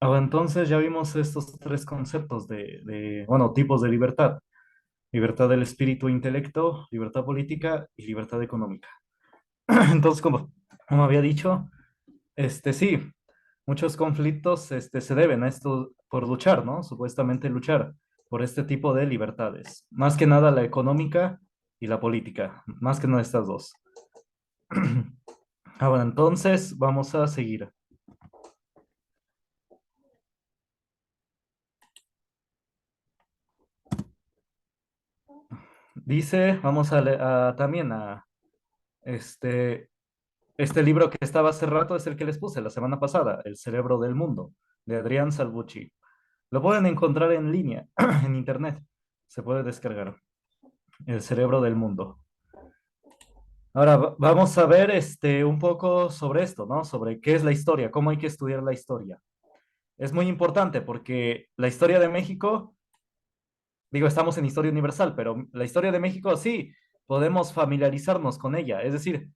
Entonces ya vimos estos tres conceptos bueno, tipos de libertad. Libertad del espíritu e intelecto, libertad política y libertad económica. Entonces, como había dicho, sí, muchos conflictos se deben a esto por luchar, ¿no? Supuestamente luchar por este tipo de libertades. Más que nada la económica y la política, más que nada estas dos. Bueno, entonces vamos a seguir. Dice, vamos también a este, este libro que estaba hace rato, es el que les puse la semana pasada, El cerebro del mundo, de Adrián Salvucci. Lo pueden encontrar en línea, en internet. Se puede descargar. El cerebro del mundo. Ahora vamos a ver un poco sobre esto, ¿no? Sobre qué es la historia, cómo hay que estudiar la historia. Es muy importante porque la historia de México, digo, estamos en historia universal, pero la historia de México sí, podemos familiarizarnos con ella. Es decir,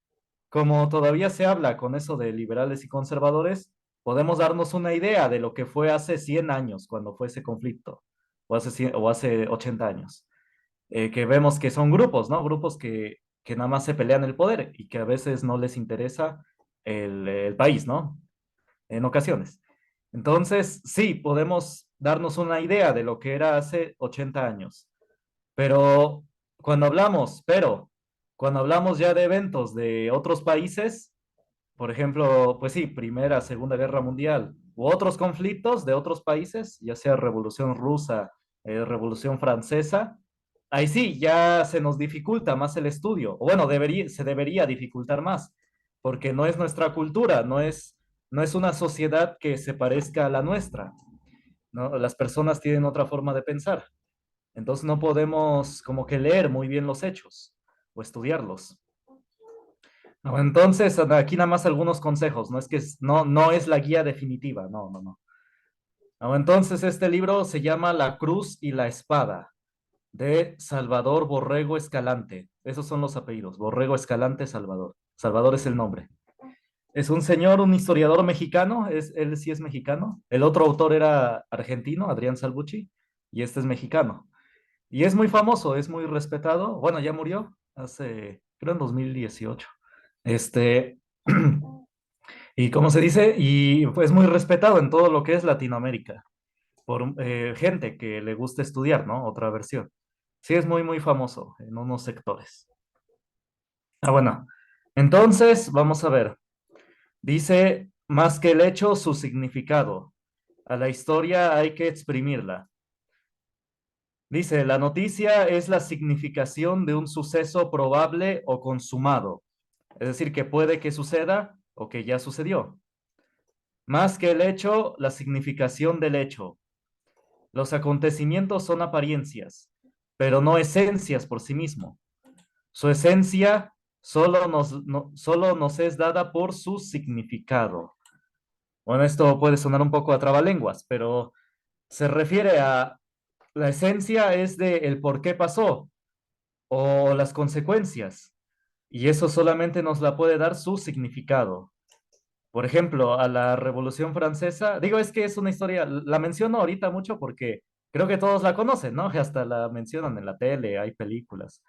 como todavía se habla con eso de liberales y conservadores, podemos darnos una idea de lo que fue hace 100 años, cuando fue ese conflicto, o hace 80 años. Que vemos que son grupos, ¿no? Grupos que nada más se pelean el poder y que a veces no les interesa el país, ¿no? En ocasiones. Entonces, sí, podemos darnos una idea de lo que era hace 80 años, pero cuando hablamos ya de eventos de otros países, por ejemplo, pues sí, Primera, Segunda Guerra Mundial, u otros conflictos de otros países, ya sea Revolución Rusa, Revolución Francesa, ahí sí, ya se nos dificulta más el estudio, o bueno, se debería dificultar más, porque no es nuestra cultura, no es una sociedad que se parezca a la nuestra, ¿no? Las personas tienen otra forma de pensar, entonces no podemos como que leer muy bien los hechos o estudiarlos. Entonces, aquí nada más algunos consejos, no es que no es la guía definitiva, no, no, no. Entonces, este libro se llama La Cruz y la Espada, de Salvador Borrego Escalante. Esos son los apellidos, Borrego Escalante Salvador. Salvador es el nombre. Es un señor, un historiador mexicano, él sí es mexicano. El otro autor era argentino, Adrián Salvucci, y este es mexicano. Y es muy famoso, es muy respetado. Bueno, ya murió hace, creo en 2018. Este, y como se dice, y pues muy respetado en todo lo que es Latinoamérica, por gente que le gusta estudiar, ¿no? Otra versión. Sí, es muy, muy famoso en unos sectores. Bueno. Entonces, vamos a ver. Dice, más que el hecho, su significado. A la historia hay que exprimirla. Dice, la noticia es la significación de un suceso probable o consumado. Es decir, que puede que suceda o que ya sucedió. Más que el hecho, la significación del hecho. Los acontecimientos son apariencias, pero no esencias por sí mismo. Su esencia solo nos es dada por su significado. Bueno, esto puede sonar un poco a trabalenguas, pero se refiere a la esencia es de el por qué pasó o las consecuencias, y eso solamente nos la puede dar su significado. Por ejemplo, a la Revolución Francesa, digo, es que es una historia, la menciono ahorita mucho porque creo que todos la conocen, ¿no? Hasta la mencionan en la tele, hay películas.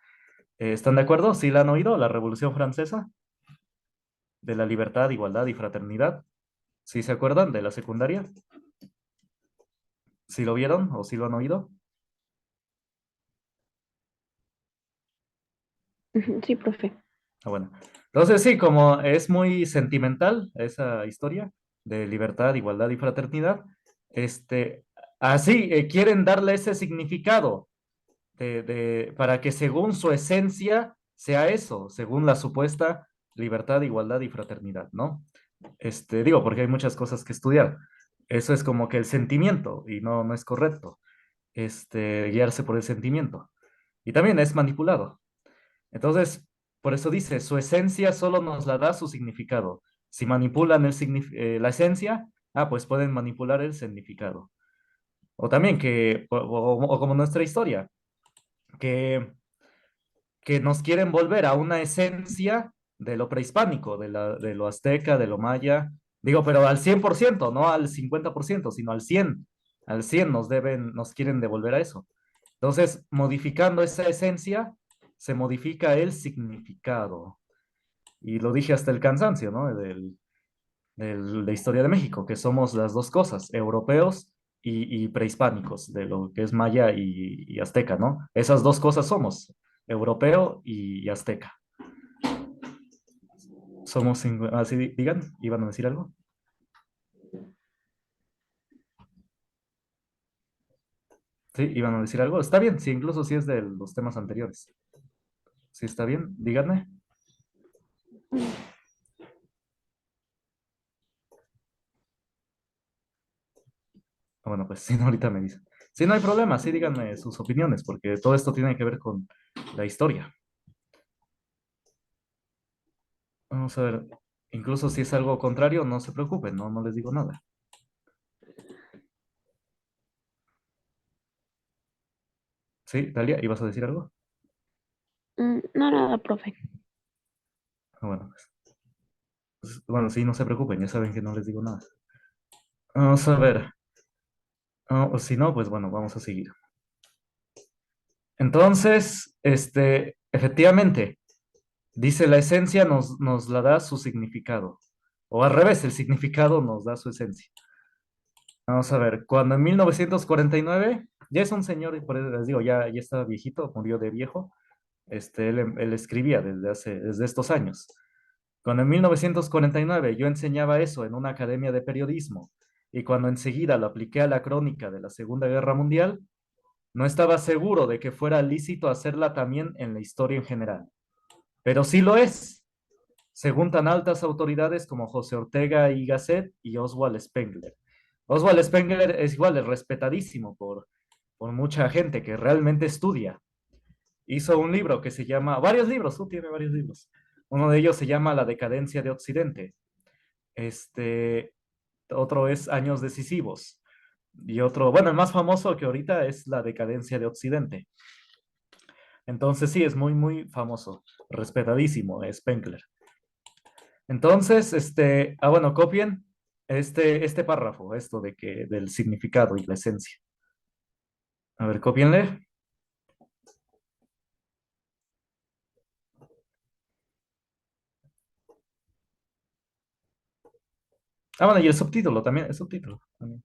¿Están de acuerdo? ¿Sí la han oído? La Revolución Francesa, de la libertad, igualdad y fraternidad. ¿Sí se acuerdan de la secundaria? ¿Sí lo vieron o sí lo han oído? Ujú, sí, profe. Bueno. Entonces sí, como es muy sentimental esa historia de libertad, igualdad y fraternidad, este, así quieren darle ese significado para que según su esencia sea eso, según la supuesta libertad, igualdad y fraternidad, ¿no? Digo, porque hay muchas cosas que estudiar. Eso es como que el sentimiento y no es correcto, guiarse por el sentimiento. Y también es manipulado. Entonces, por eso dice, su esencia solo nos la da su significado. Si manipulan la esencia, pues pueden manipular el significado. O también o como nuestra historia, que que nos quieren volver a una esencia de lo prehispánico, de lo azteca, de lo maya, Digo, pero al 100%, no al 50%, sino al 100. Al 100 nos quieren devolver a eso. Entonces, modificando esa esencia, se modifica el significado. Y lo dije hasta el cansancio, ¿no? De historia de México, que somos las dos cosas, europeos y prehispánicos, de lo que es maya y azteca, ¿no? Esas dos cosas somos, europeo y azteca. Somos, así digan, iban a decir algo. Sí, iban a decir algo. Está bien, sí, incluso si es de los temas anteriores. Sí, está bien, díganme. Bueno, pues sí, no, ahorita me dicen. Sí, no hay problema, sí, díganme sus opiniones, porque todo esto tiene que ver con la historia. Vamos a ver, incluso si es algo contrario, no se preocupen, no, no les digo nada. Sí, Dalia, ¿ibas a decir algo? No, nada, profe. Bueno, bueno, sí, no se preocupen, ya saben que no les digo nada. Vamos a ver. O si no, pues bueno, vamos a seguir. Entonces, efectivamente, dice la esencia nos la da su significado. O al revés, el significado nos da su esencia. Vamos a ver, cuando en 1949, ya es un señor, y por eso les digo, ya estaba viejito, murió de viejo, él escribía desde estos años. Cuando en 1949 yo enseñaba eso en una academia de periodismo y cuando enseguida lo apliqué a la crónica de la Segunda Guerra Mundial, no estaba seguro de que fuera lícito hacerla también en la historia en general. Pero sí lo es, según tan altas autoridades como José Ortega y Gasset y Oswald Spengler. Oswald Spengler es igual, es respetadísimo por mucha gente que realmente estudia. Hizo un libro que se llama, varios libros, tiene varios libros. Uno de ellos se llama La decadencia de Occidente. Este, otro es Años decisivos. Y otro, bueno, el más famoso que ahorita es La decadencia de Occidente. Entonces sí, es muy, muy famoso, respetadísimo, Spengler. Entonces, bueno, copien este párrafo, esto del significado y la esencia. A ver, copienle. Bueno, y el subtítulo también, el subtítulo también.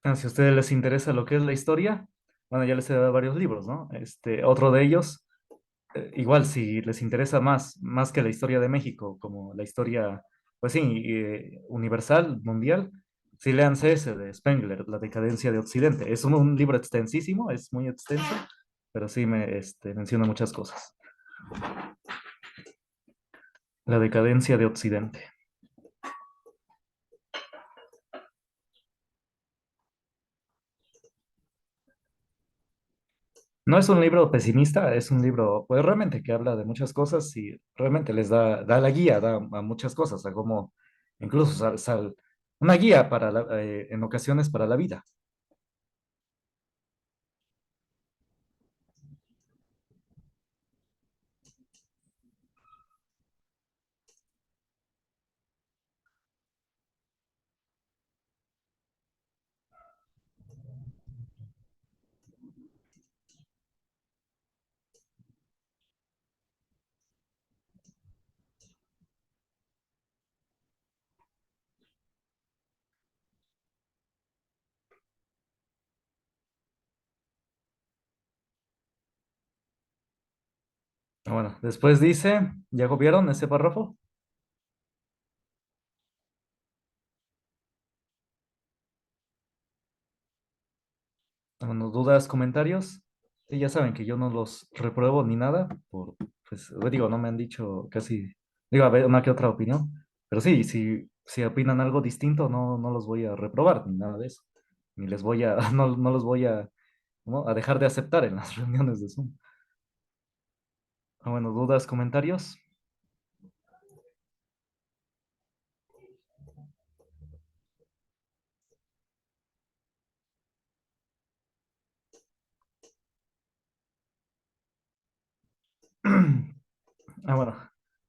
Si a ustedes les interesa lo que es la historia, bueno, ya les he dado varios libros, ¿no? Otro de ellos, igual si les interesa más que la historia de México, como la historia, pues sí, universal, mundial, sí léanse ese de Spengler, La decadencia de Occidente. Es un libro extensísimo, es muy extenso, pero sí menciona muchas cosas. La decadencia de Occidente. No es un libro pesimista, es un libro, pues realmente que habla de muchas cosas y realmente les da la guía, da a muchas cosas, a cómo, incluso una guía en ocasiones para la vida. Bueno, después dice, ¿ya vieron ese párrafo? Bueno, dudas, comentarios. Sí, ya saben que yo no los repruebo ni nada, pues digo, no me han dicho casi, digo, a ver, una que otra opinión, pero sí, si opinan algo distinto, no los voy a reprobar ni nada de eso, ni les voy a, no los voy a, ¿no? a dejar de aceptar en las reuniones de Zoom. Bueno, dudas, comentarios. Bueno,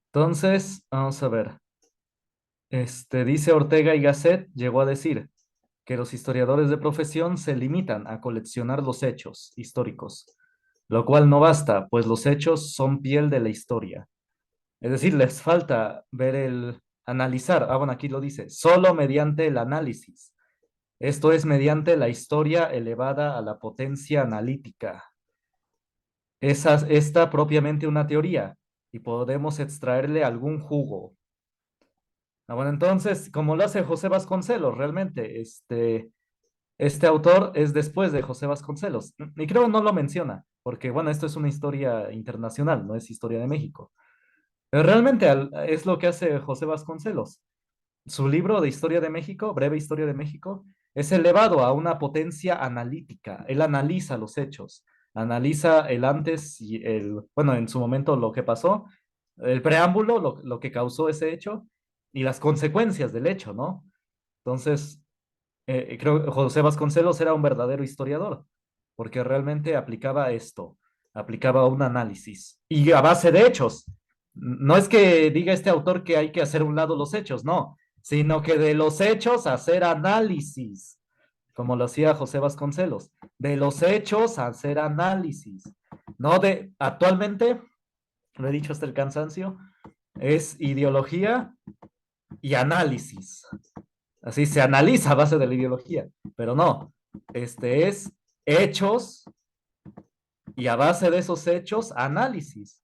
entonces, vamos a ver. Dice Ortega y Gasset, llegó a decir que los historiadores de profesión se limitan a coleccionar los hechos históricos, lo cual no basta, pues los hechos son piel de la historia. Es decir, les falta ver analizar. Ah, bueno, aquí lo dice, solo mediante el análisis. Esto es mediante la historia elevada a la potencia analítica. Esta propiamente una teoría y podemos extraerle algún jugo. Ah, bueno, entonces, como lo hace José Vasconcelos, realmente, este autor es después de José Vasconcelos. Y creo no lo menciona, porque bueno, esto es una historia internacional, no es historia de México. Pero realmente es lo que hace José Vasconcelos. Su libro de Historia de México, Breve Historia de México, es elevado a una potencia analítica. Él analiza los hechos, analiza el antes y bueno, en su momento lo que pasó, el preámbulo, lo que causó ese hecho y las consecuencias del hecho, ¿no? Entonces, creo que José Vasconcelos era un verdadero historiador, porque realmente aplicaba esto, aplicaba un análisis y a base de hechos. No es que diga este autor que hay que hacer a un lado los hechos, no, sino que de los hechos hacer análisis, como lo hacía José Vasconcelos, de los hechos hacer análisis, no de, actualmente, lo he dicho hasta el cansancio, es ideología y análisis. Así se analiza a base de la ideología, pero no, es hechos y a base de esos hechos, análisis.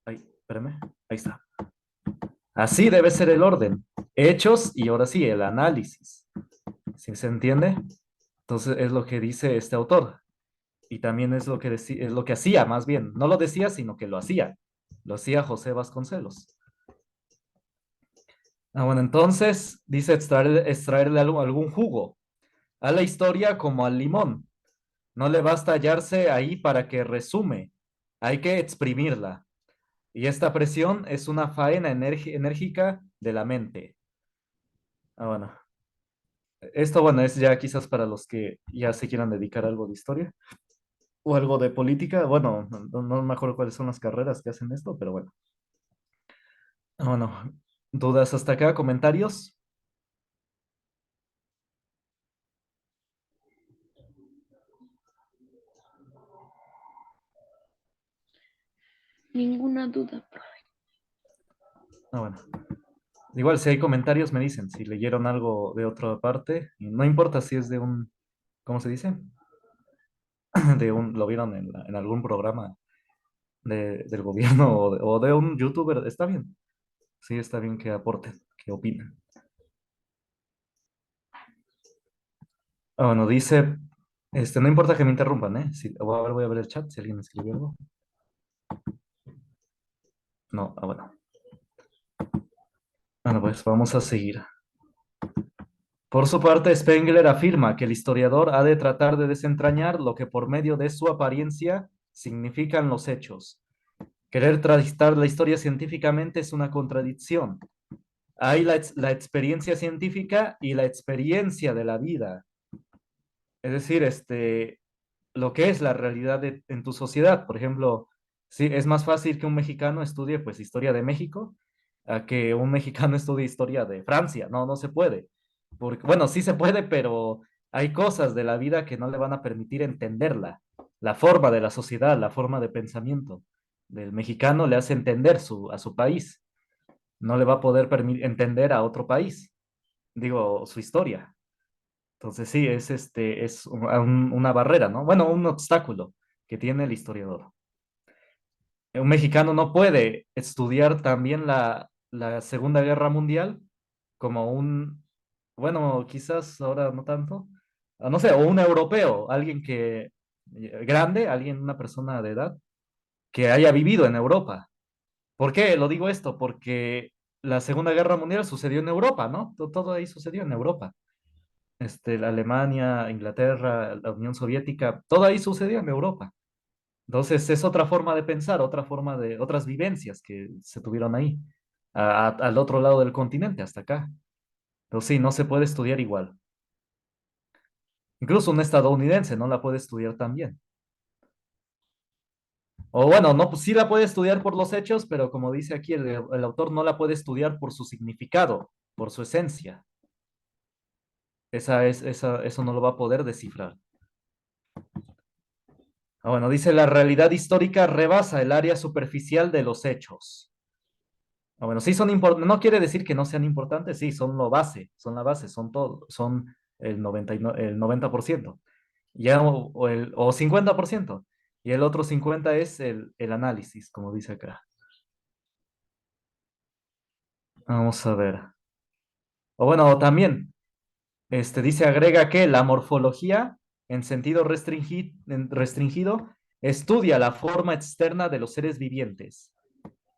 Ay, espérame, ahí está. Así debe ser el orden. Hechos y ahora sí, el análisis. ¿Sí se entiende? Entonces es lo que dice este autor. Y también es lo que, es lo que hacía, más bien. No lo decía, sino que lo hacía. Lo hacía José Vasconcelos. Ah, bueno, entonces dice extraerle algún jugo a la historia como al limón. No le basta hallarse ahí para que resume. Hay que exprimirla. Y esta presión es una faena enérgica de la mente. Ah, bueno. Esto, bueno, es ya quizás para los que ya se quieran dedicar a algo de historia o algo de política. Bueno, no me acuerdo cuáles son las carreras que hacen esto, pero bueno. Ah, bueno, ¿dudas hasta acá? ¿Comentarios? Ninguna duda, profe. Ah, bueno. Igual, si hay comentarios, me dicen si leyeron algo de otra parte. Y no importa si es de un, ¿cómo se dice? Lo vieron en algún programa del gobierno o de un youtuber. Está bien. Sí, está bien que aporten, que opinen. Ah, bueno, dice, no importa que me interrumpan, ¿eh? Voy a ver el chat si alguien escribió algo. No, ah, bueno. Bueno, pues vamos a seguir. Por su parte, Spengler afirma que el historiador ha de tratar de desentrañar lo que por medio de su apariencia significan los hechos. Querer trastar la historia científicamente es una contradicción. Hay la experiencia científica y la experiencia de la vida. Es decir, lo que es la realidad en tu sociedad. Por ejemplo, sí, es más fácil que un mexicano estudie pues historia de México a que un mexicano estudie historia de Francia. No, no se puede. Porque, bueno, sí se puede, pero hay cosas de la vida que no le van a permitir entenderla. La forma de la sociedad, la forma de pensamiento del mexicano le hace entender a su país. No le va a poder entender a otro país, digo, su historia. Entonces sí, es una barrera, ¿no? Bueno, un obstáculo que tiene el historiador. Un mexicano no puede estudiar también la Segunda Guerra Mundial como bueno, quizás ahora no tanto, no sé, o un europeo, alguien que, grande, alguien, una persona de edad, que haya vivido en Europa. ¿Por qué lo digo esto? Porque la Segunda Guerra Mundial sucedió en Europa, ¿no? Todo ahí sucedió en Europa. La Alemania, Inglaterra, la Unión Soviética, todo ahí sucedió en Europa. Entonces es otra forma de pensar, otra forma de, otras vivencias que se tuvieron ahí, al otro lado del continente, hasta acá. Entonces sí, no se puede estudiar igual. Incluso un estadounidense no la puede estudiar también. O bueno, no, pues sí la puede estudiar por los hechos, pero como dice aquí el autor, no la puede estudiar por su significado, por su esencia. Eso no lo va a poder descifrar. Bueno, dice la realidad histórica rebasa el área superficial de los hechos. Bueno, sí son importantes, no quiere decir que no sean importantes, sí, son lo base, son la base, son todo, son el 90%, ya o 50%, y el otro 50% es el análisis, como dice acá. Vamos a ver. O bueno, también, dice, agrega que la morfología, en sentido restringido, estudia la forma externa de los seres vivientes,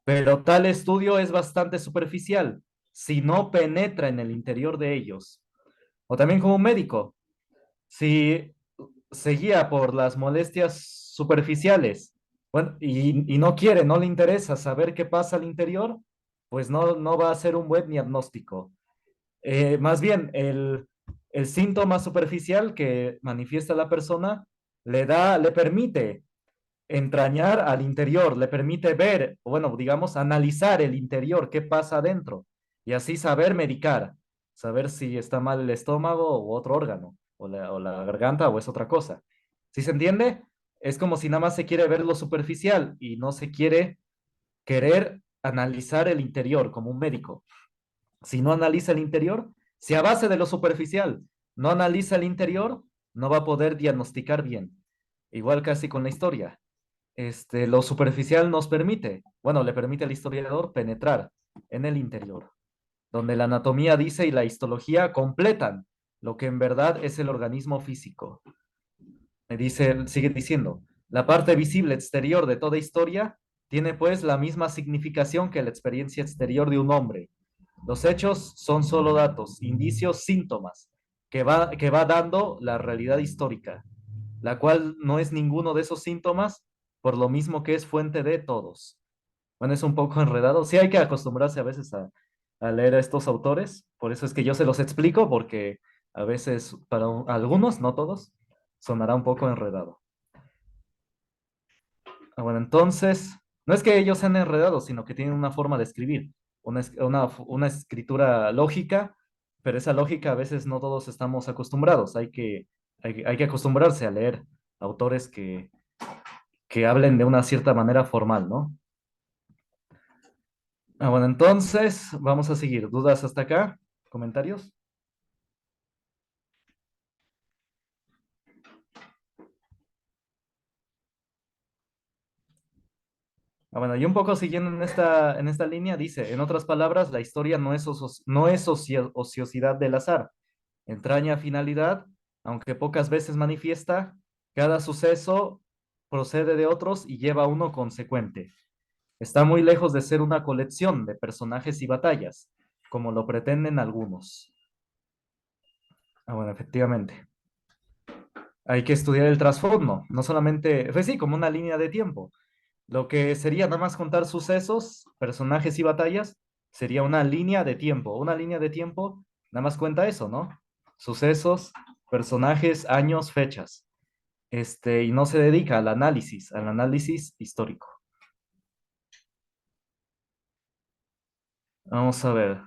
pero tal estudio es bastante superficial si no penetra en el interior de ellos. O también como un médico, si se guía por las molestias superficiales, bueno, y no quiere, no le interesa saber qué pasa al interior, pues no va a ser un buen diagnóstico. Más bien, el síntoma superficial que manifiesta la persona le permite entrañar al interior, le permite ver, o bueno, digamos, analizar el interior, qué pasa adentro, y así saber medicar, saber si está mal el estómago u otro órgano, o la garganta o es otra cosa. ¿Sí se entiende? Es como si nada más se quiere ver lo superficial y no se quiere querer analizar el interior como un médico. Si no analiza el interior, si a base de lo superficial no analiza el interior, no va a poder diagnosticar bien. Igual casi con la historia. Lo superficial nos permite, bueno, le permite al historiador penetrar en el interior, donde la anatomía dice y la histología completan lo que en verdad es el organismo físico. Me dice, sigue diciendo, la parte visible exterior de toda historia tiene pues la misma significación que la experiencia exterior de un hombre. Los hechos son solo datos, indicios, síntomas que va dando la realidad histórica, la cual no es ninguno de esos síntomas, por lo mismo que es fuente de todos. Bueno, es un poco enredado. Sí hay que acostumbrarse a veces a leer a estos autores, por eso es que yo se los explico, porque a veces para algunos, no todos, sonará un poco enredado. Bueno, entonces, no es que ellos sean enredados, sino que tienen una forma de escribir, una escritura lógica, pero esa lógica a veces no todos estamos acostumbrados. Hay que acostumbrarse a leer autores que hablen de una cierta manera formal, ¿no? Bueno, entonces vamos a seguir. ¿Dudas hasta acá? ¿Comentarios? Bueno, y un poco siguiendo en esta línea, dice, en otras palabras, la historia no es ociosidad del azar, entraña finalidad, aunque pocas veces manifiesta, cada suceso procede de otros y lleva a uno consecuente. Está muy lejos de ser una colección de personajes y batallas, como lo pretenden algunos. Bueno, efectivamente. Hay que estudiar el trasfondo, no solamente, pues sí, como una línea de tiempo. Lo que sería nada más contar sucesos, personajes y batallas, sería una línea de tiempo. Una línea de tiempo nada más cuenta eso, ¿no? Sucesos, personajes, años, fechas. Y no se dedica al análisis histórico. Vamos a ver.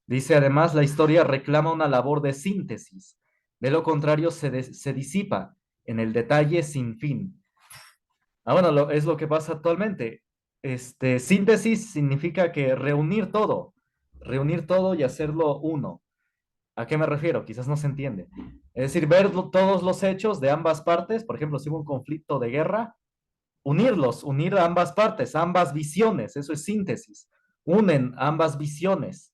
Dice además, la historia reclama una labor de síntesis. De lo contrario, se disipa en el detalle sin fin. Bueno, es lo que pasa actualmente. Síntesis significa que reunir todo y hacerlo uno. ¿A qué me refiero? Quizás no se entiende. Es decir, ver todos los hechos de ambas partes, por ejemplo, si hubo un conflicto de guerra, unirlos, unir ambas partes, ambas visiones, eso es síntesis. Unen ambas visiones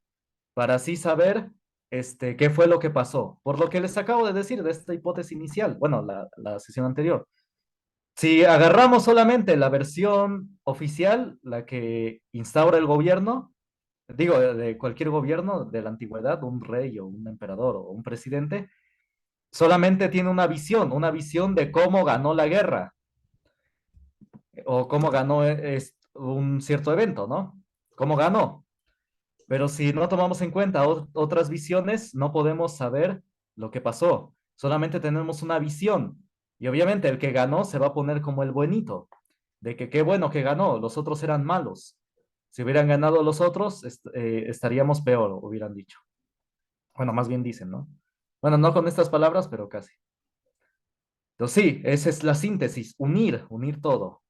para así saber qué fue lo que pasó. Por lo que les acabo de decir de esta hipótesis inicial, bueno, la sesión anterior. Si agarramos solamente la versión oficial, la que instaura el gobierno, digo, de cualquier gobierno de la antigüedad, un rey o un emperador o un presidente, solamente tiene una visión de cómo ganó la guerra o cómo ganó un cierto evento, ¿no? ¿Cómo ganó? Pero si no tomamos en cuenta otras visiones, no podemos saber lo que pasó. Solamente tenemos una visión. Y obviamente el que ganó se va a poner como el buenito, de que qué bueno que ganó, los otros eran malos. Si hubieran ganado los otros, estaríamos peor, hubieran dicho. Bueno, más bien dicen, ¿no? Bueno, no con estas palabras, pero casi. Entonces sí, esa es la síntesis, unir todo.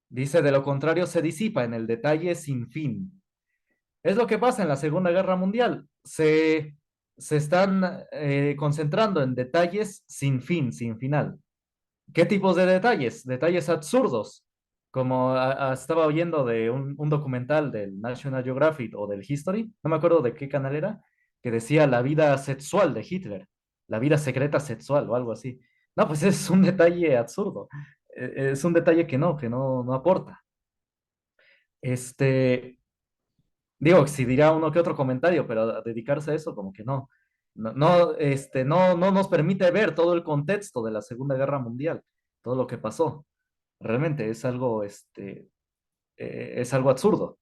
Dice, de lo contrario se disipa en el detalle sin fin. Es lo que pasa en la Segunda Guerra Mundial. Se están concentrando en detalles sin fin, sin final. ¿Qué tipos de detalles? Detalles absurdos, como estaba oyendo de un documental del National Geographic o del History, no me acuerdo de qué canal era, que decía la vida sexual de Hitler, la vida secreta sexual o algo así. No, pues es un detalle absurdo. Es un detalle que no aporta. Este, Digo, si dirá uno que otro comentario, pero a dedicarse a eso como que no. No nos permite ver todo el contexto de la Segunda Guerra Mundial, todo lo que pasó. Realmente es algo absurdo.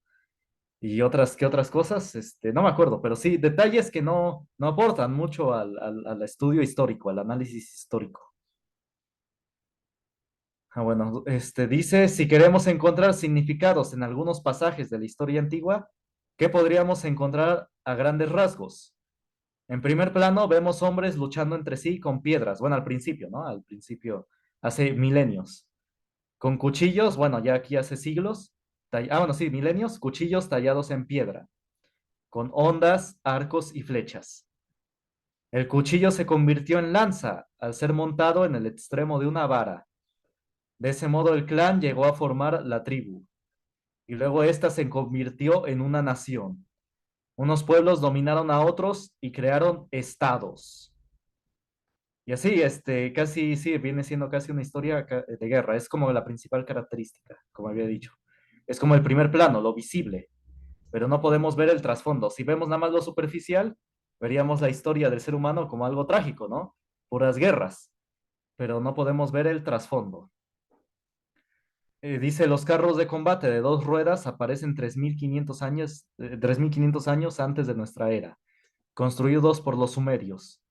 Y ¿qué otras cosas? No me acuerdo, pero sí, detalles que no aportan mucho al estudio histórico, al análisis histórico. Bueno, dice, si queremos encontrar significados en algunos pasajes de la historia antigua, ¿qué podríamos encontrar a grandes rasgos? En primer plano, vemos hombres luchando entre sí con piedras. Bueno, al principio, ¿no? Al principio, hace milenios. Con cuchillos, bueno, ya aquí hace siglos. Bueno, sí, milenios, cuchillos tallados en piedra. Con hondas, arcos y flechas. El cuchillo se convirtió en lanza al ser montado en el extremo de una vara. De ese modo, el clan llegó a formar la tribu. Y luego esta se convirtió en una nación. Unos pueblos dominaron a otros y crearon estados. Y así, casi, sí, viene siendo casi una historia de guerra. Es como la principal característica, como había dicho. Es como el primer plano, lo visible, pero no podemos ver el trasfondo. Si vemos nada más lo superficial, veríamos la historia del ser humano como algo trágico, ¿no? Puras guerras, pero no podemos ver el trasfondo. Dice, los carros de combate de dos ruedas aparecen 3.500 años antes de nuestra era, construidos por los sumerios.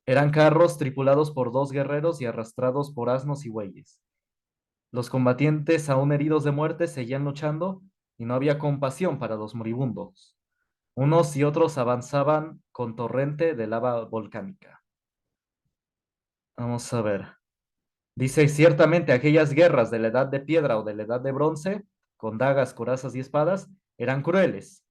Eran carros tripulados por dos guerreros y arrastrados por asnos y bueyes. Los combatientes, aún heridos de muerte, seguían luchando y no había compasión para los moribundos. Unos y otros avanzaban con torrente de lava volcánica. Vamos a ver. Dice, ciertamente aquellas guerras de la edad de piedra o de la edad de bronce, con dagas, corazas y espadas, eran crueles,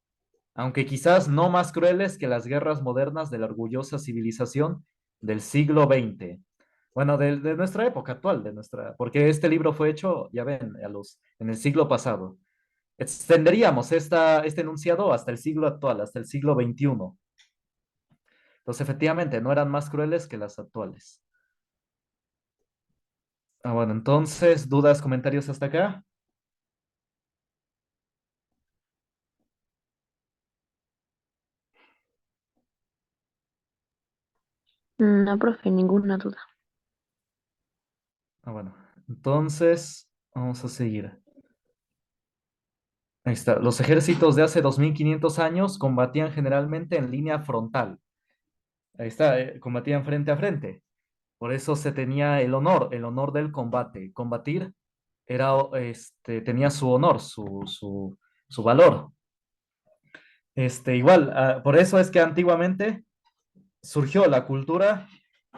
aunque quizás no más crueles que las guerras modernas de la orgullosa civilización del siglo XX. Bueno, de nuestra época actual, porque este libro fue hecho, ya ven, en el siglo pasado. Extenderíamos este enunciado hasta el siglo actual, hasta el siglo XXI. Entonces, efectivamente, no eran más crueles que las actuales. Bueno, entonces, ¿dudas, comentarios hasta acá? No, profe, ninguna duda. Bueno, entonces, vamos a seguir. Ahí está. Los ejércitos de hace 2500 años combatían generalmente en línea frontal. Ahí está, combatían frente a frente. Por eso se tenía el honor del combate. Combatir tenía su honor, su valor. Igual, por eso es que antiguamente surgió la cultura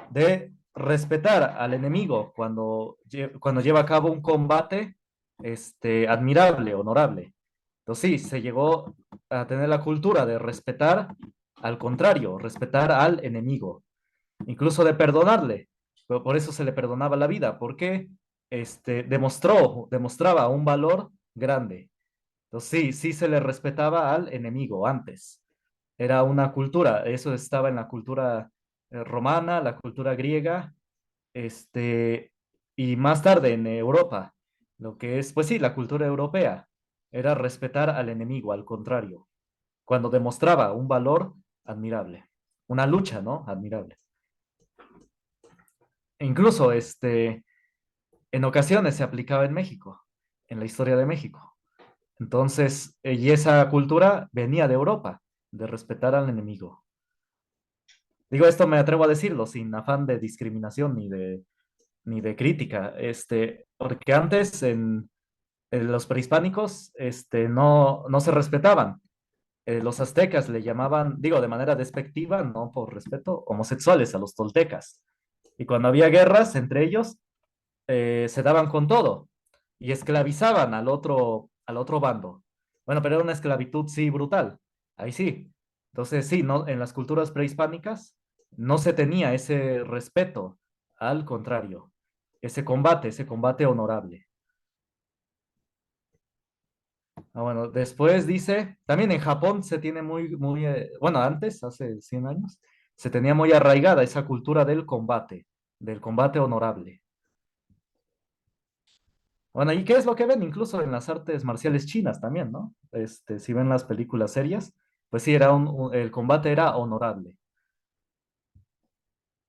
de respetar al enemigo cuando lleva a cabo un combate, admirable, honorable. Entonces sí, se llegó a tener la cultura de respetar al contrario, respetar al enemigo. incluso de perdonarle. Pero por eso se le perdonaba la vida, porque demostraba un valor grande. Entonces sí, sí se le respetaba al enemigo antes. Era una cultura, eso estaba en la cultura romana, la cultura griega, este, y más tarde en Europa, lo que es, pues sí, la cultura europea, era respetar al enemigo, al contrario, cuando demostraba un valor admirable, una lucha, ¿no? Admirable. E incluso, en ocasiones se aplicaba en México, en la historia de México. Entonces, y esa cultura venía de Europa, de respetar al enemigo. Digo, esto me atrevo a decirlo sin afán de discriminación ni de crítica, porque antes en los prehispánicos no se respetaban. Los aztecas le llamaban, digo, de manera despectiva, no por respeto, homosexuales a los toltecas. Y cuando había guerras entre ellos, se daban con todo y esclavizaban al otro bando. Bueno, pero era una esclavitud, sí, brutal. Ahí sí. Entonces, sí, no, en las culturas prehispánicas no se tenía ese respeto, al contrario, ese combate honorable. Bueno, después dice, también en Japón se tiene muy, bueno, antes, hace 100 años, se tenía muy arraigada esa cultura del combate honorable. Bueno, ¿y qué es lo que ven? Incluso en las artes marciales chinas también, ¿no? Si ven las películas serias, pues sí, el combate era honorable.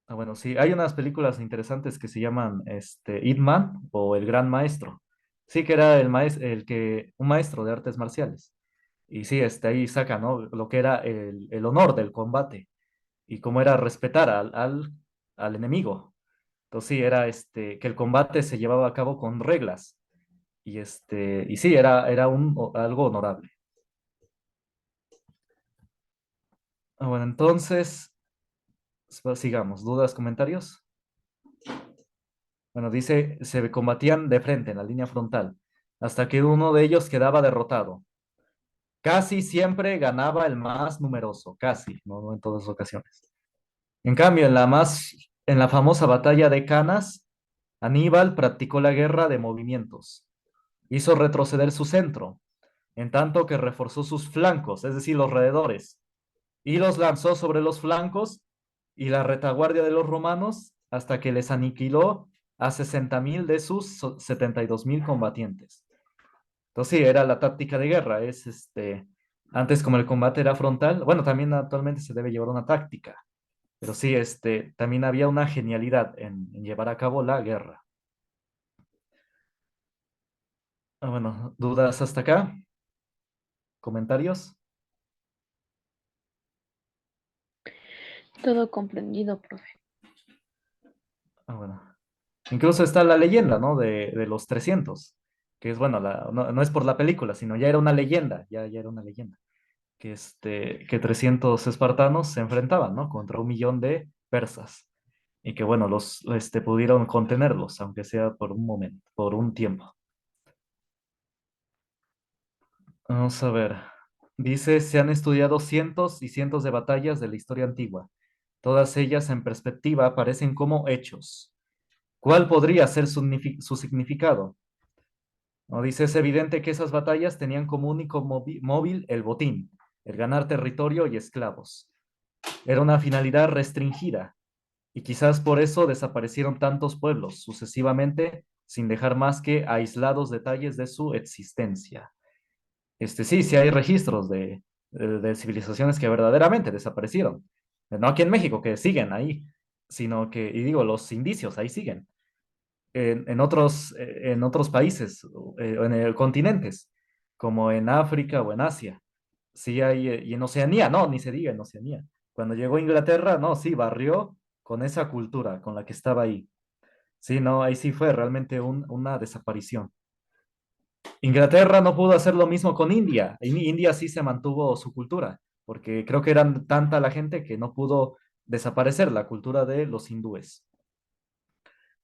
Bueno, sí, hay unas películas interesantes que se llaman Ip Man o El Gran Maestro. Sí, que era un maestro de artes marciales. Y sí, ahí saca, ¿no? Lo que era el honor del combate y cómo era respetar al enemigo. Entonces sí, era que el combate se llevaba a cabo con reglas. Y sí, era algo honorable. Bueno, entonces, sigamos. ¿Dudas, comentarios? Bueno, dice, se combatían de frente en la línea frontal, hasta que uno de ellos quedaba derrotado. Casi siempre ganaba el más numeroso, casi, no en todas ocasiones. En cambio, en la famosa batalla de Canas, Aníbal practicó la guerra de movimientos. Hizo retroceder su centro, en tanto que reforzó sus flancos, es decir, los alrededores, y los lanzó sobre los flancos y la retaguardia de los romanos hasta que les aniquiló a 60.000 de sus 72.000 combatientes. Entonces sí, era la táctica de guerra, antes como el combate era frontal, bueno, también actualmente se debe llevar una táctica, pero sí, también había una genialidad en llevar a cabo la guerra. Bueno, ¿dudas hasta acá? ¿Comentarios? Todo comprendido, profe. Bueno. Incluso está la leyenda, ¿no? De los 300, que es, bueno, no es por la película, sino ya era una leyenda, ya era una leyenda, que 300 espartanos se enfrentaban, ¿no? Contra 1 millón de persas, y que, bueno, pudieron contenerlos, aunque sea por un momento, por un tiempo. Vamos a ver. Dice, se han estudiado cientos y cientos de batallas de la historia antigua. Todas ellas en perspectiva aparecen como hechos. ¿Cuál podría ser su significado? No, dice, es evidente que esas batallas tenían como único móvil el botín, el ganar territorio y esclavos. Era una finalidad restringida y quizás por eso desaparecieron tantos pueblos sucesivamente sin dejar más que aislados detalles de su existencia. Sí, sí hay registros de civilizaciones que verdaderamente desaparecieron. No aquí en México, que siguen ahí, sino que, y digo, los indicios ahí siguen en otros países, en continentes, como en África o en Asia. Sí hay, y en Oceanía, no, ni se diga en Oceanía. Cuando llegó a Inglaterra, no, sí, barrió con esa cultura con la que estaba ahí. Sí, no, ahí sí fue realmente una desaparición. Inglaterra no pudo hacer lo mismo con India. India sí se mantuvo su cultura, porque creo que eran tanta la gente que no pudo desaparecer la cultura de los hindúes.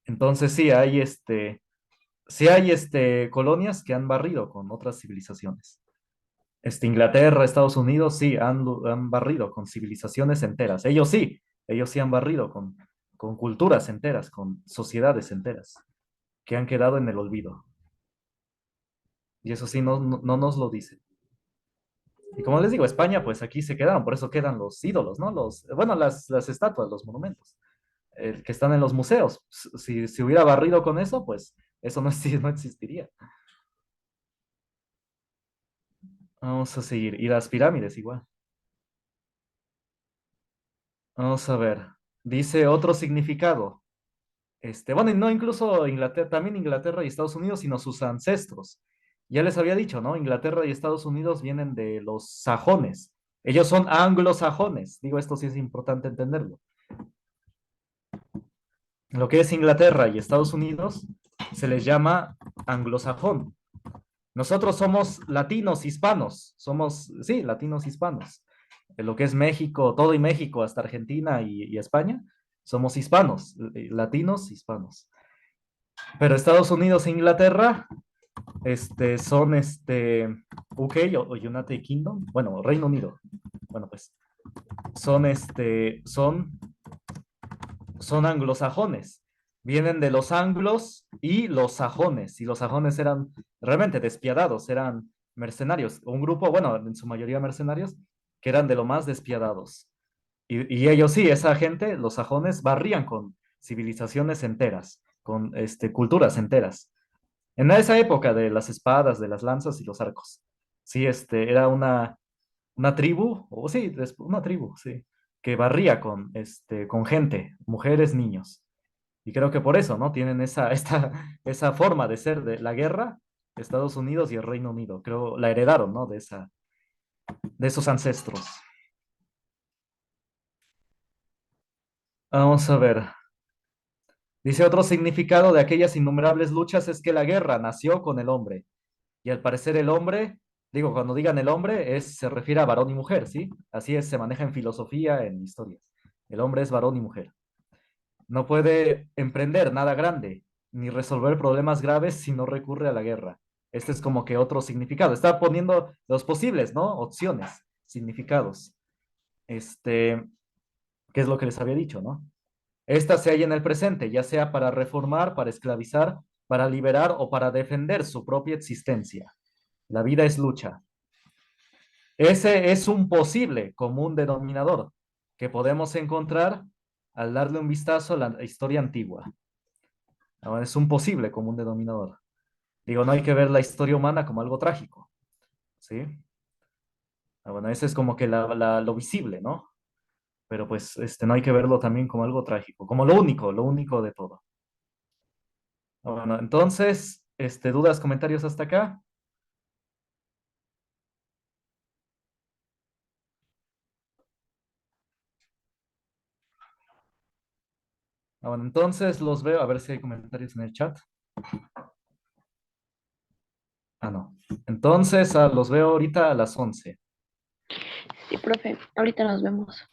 Entonces sí hay colonias que han barrido con otras civilizaciones. Inglaterra, Estados Unidos, sí, han barrido con civilizaciones enteras. Ellos sí, Ellos sí han barrido con culturas enteras, con sociedades enteras, que han quedado en el olvido. Y eso sí, no nos lo dicen. Y como les digo, España, pues aquí se quedaron, por eso quedan los ídolos, ¿no? Bueno, las estatuas, los monumentos, que están en los museos. Si hubiera barrido con eso, pues eso no, no existiría. Vamos a seguir. Y las pirámides igual. Vamos a ver. Dice otro significado. Bueno, y no incluso Inglaterra, también Inglaterra y Estados Unidos, sino sus ancestros. Ya les había dicho, ¿no? Inglaterra y Estados Unidos vienen de los sajones. Ellos son anglosajones. Digo, esto sí es importante entenderlo. Lo que es Inglaterra y Estados Unidos se les llama anglosajón. Nosotros somos latinos hispanos, somos, sí, latinos hispanos. En lo que es México, todo y México, hasta Argentina y España, somos hispanos, latinos hispanos. Pero Estados Unidos e Inglaterra, son, UK o United Kingdom, bueno, Reino Unido. Bueno, pues, son, son anglosajones. Vienen de los anglos y los sajones. Y los sajones eran realmente despiadados, eran mercenarios. Un grupo, bueno, en su mayoría mercenarios, que eran de lo más despiadados. Y ellos sí, esa gente, los sajones, barrían con civilizaciones enteras, con culturas enteras. En esa época de las espadas, de las lanzas y los arcos. Sí, era una tribu, o sí, una tribu, sí, que barría con gente, mujeres, niños. Y creo que por eso, ¿no? Tienen esa forma de ser de la guerra, Estados Unidos y el Reino Unido. Creo la heredaron, ¿no? De esos ancestros. Vamos a ver. Dice otro significado de aquellas innumerables luchas es que la guerra nació con el hombre. Y al parecer el hombre, digo, cuando digan el hombre, se refiere a varón y mujer, ¿sí? Así es, se maneja en filosofía, en historias. El hombre es varón y mujer. No puede emprender nada grande, ni resolver problemas graves si no recurre a la guerra. Este es como que otro significado. Está poniendo los posibles, ¿no? Opciones, significados. Este, ¿Qué es lo que les había dicho, no? Esta se halla en el presente, ya sea para reformar, para esclavizar, para liberar o para defender su propia existencia. La vida es lucha. Ese es un posible común denominador que podemos encontrar al darle un vistazo a la historia antigua. Ahora, es un posible común denominador. Digo, no hay que ver la historia humana como algo trágico, ¿sí? Bueno, ese es como que lo visible, ¿no? Pero pues no hay que verlo también como algo trágico, como lo único de todo. Bueno, entonces, dudas, comentarios hasta acá. Bueno, entonces los veo, a ver si hay comentarios en el chat. Ah, no. Entonces, los veo ahorita a las 11. Sí, profe, ahorita nos vemos.